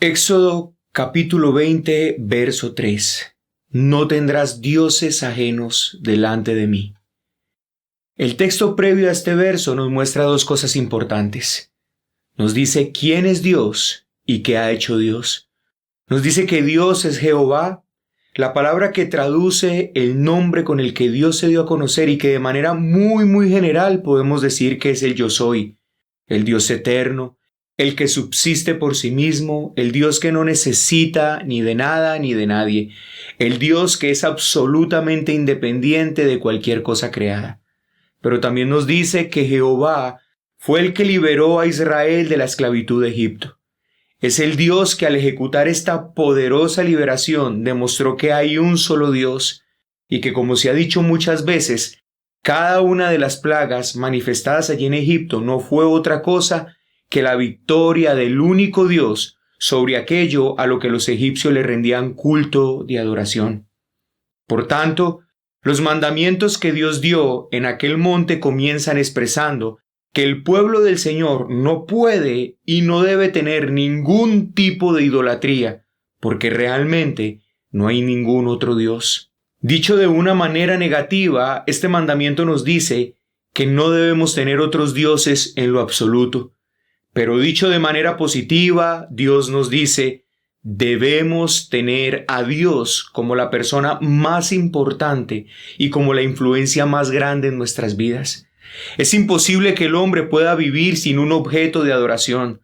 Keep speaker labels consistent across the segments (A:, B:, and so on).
A: Éxodo capítulo 20, verso 3. No tendrás dioses ajenos delante de mí. El texto previo a este verso nos muestra dos cosas importantes. Nos dice quién es Dios y qué ha hecho Dios. Nos dice que Dios es Jehová, la palabra que traduce el nombre con el que Dios se dio a conocer y que de manera muy general podemos decir que es el Yo Soy, el Dios eterno, el que subsiste por sí mismo, el Dios que no necesita ni de nada ni de nadie, el Dios que es absolutamente independiente de cualquier cosa creada. Pero también nos dice que Jehová fue el que liberó a Israel de la esclavitud de Egipto. Es el Dios que al ejecutar esta poderosa liberación demostró que hay un solo Dios y que, como se ha dicho muchas veces, cada una de las plagas manifestadas allí en Egipto no fue otra cosa que la victoria del único Dios sobre aquello a lo que los egipcios le rendían culto de adoración. Por tanto, los mandamientos que Dios dio en aquel monte comienzan expresando que el pueblo del Señor no puede y no debe tener ningún tipo de idolatría, porque realmente no hay ningún otro Dios. Dicho de una manera negativa, este mandamiento nos dice que no debemos tener otros dioses en lo absoluto. Pero dicho de manera positiva, Dios nos dice, debemos tener a Dios como la persona más importante y como la influencia más grande en nuestras vidas. Es imposible que el hombre pueda vivir sin un objeto de adoración.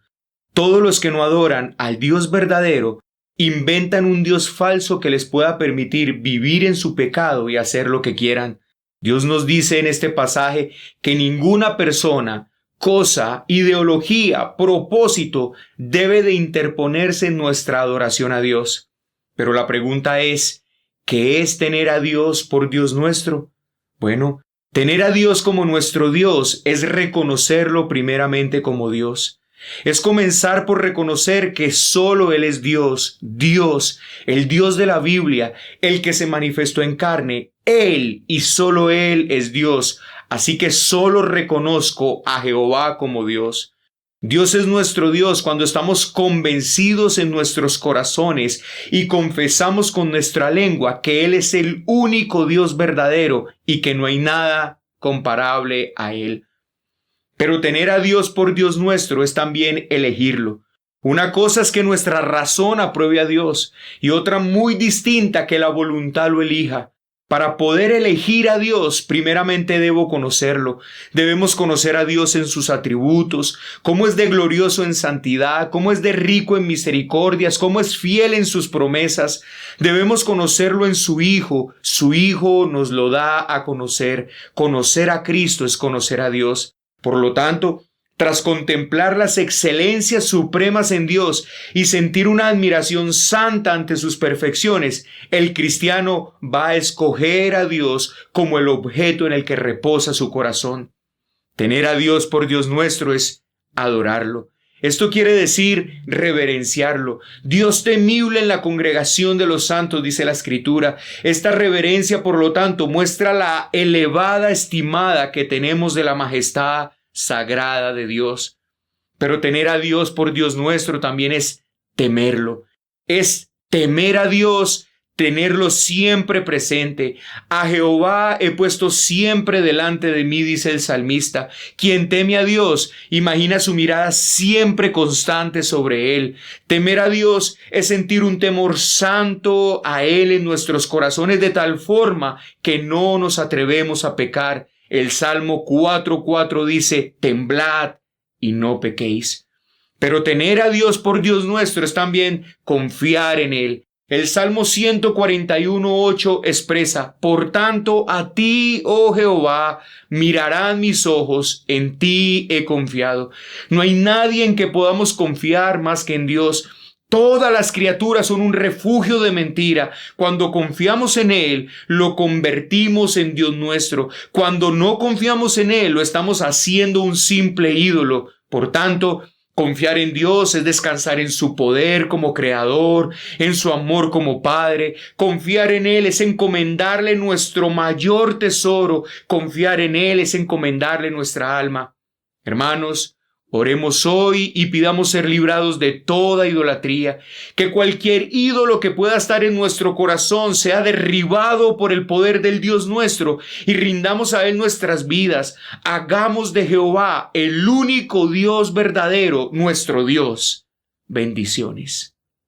A: Todos los que no adoran al Dios verdadero inventan un Dios falso que les pueda permitir vivir en su pecado y hacer lo que quieran. Dios nos dice en este pasaje que ninguna persona, cosa, ideología, propósito debe de interponerse en nuestra adoración a Dios. Pero la pregunta es, ¿qué es tener a Dios por Dios nuestro? Bueno, tener a Dios como nuestro Dios es reconocerlo primeramente como Dios. Es comenzar por reconocer que solo Él es Dios, Dios, el Dios de la Biblia, el que se manifestó en carne. Él y solo Él es Dios. Así que solo reconozco a Jehová como Dios. Dios es nuestro Dios cuando estamos convencidos en nuestros corazones y confesamos con nuestra lengua que Él es el único Dios verdadero y que no hay nada comparable a Él. Pero tener a Dios por Dios nuestro es también elegirlo. Una cosa es que nuestra razón apruebe a Dios y otra muy distinta que la voluntad lo elija. Para poder elegir a Dios, primeramente debo conocerlo. Debemos conocer a Dios en sus atributos, cómo es de glorioso en santidad, cómo es de rico en misericordias, cómo es fiel en sus promesas. Debemos conocerlo en su Hijo. Su Hijo nos lo da a conocer. Conocer a Cristo es conocer a Dios. Por lo tanto, tras contemplar las excelencias supremas en Dios y sentir una admiración santa ante sus perfecciones, el cristiano va a escoger a Dios como el objeto en el que reposa su corazón. Tener a Dios por Dios nuestro es adorarlo. Esto quiere decir reverenciarlo. Dios temible en la congregación de los santos, dice la Escritura. Esta reverencia, por lo tanto, muestra la elevada estimada que tenemos de la majestad sagrada de Dios. Pero tener a Dios por Dios nuestro también es temerlo. Es temer a Dios, tenerlo siempre presente. A Jehová he puesto siempre delante de mí, dice el salmista. Quien teme a Dios, imagina su mirada siempre constante sobre Él. Temer a Dios es sentir un temor santo a Él en nuestros corazones de tal forma que no nos atrevemos a pecar. El Salmo 4:4 dice, temblad y no pequéis. Pero tener a Dios por Dios nuestro es también confiar en Él. El Salmo 141:8 expresa, por tanto, a ti, oh Jehová, mirarán mis ojos, en ti he confiado. No hay nadie en que podamos confiar más que en Dios. Todas las criaturas son un refugio de mentira. Cuando confiamos en Él, lo convertimos en Dios nuestro. Cuando no confiamos en Él, lo estamos haciendo un simple ídolo. Por tanto, confiar en Dios es descansar en su poder como creador, en su amor como Padre. Confiar en Él es encomendarle nuestro mayor tesoro. Confiar en Él es encomendarle nuestra alma. Hermanos, Oremos hoy y pidamos ser librados de toda idolatría, que cualquier ídolo que pueda estar en nuestro corazón sea derribado por el poder del Dios nuestro y rindamos a Él nuestras vidas. Hagamos de Jehová el único Dios verdadero, nuestro Dios. Bendiciones.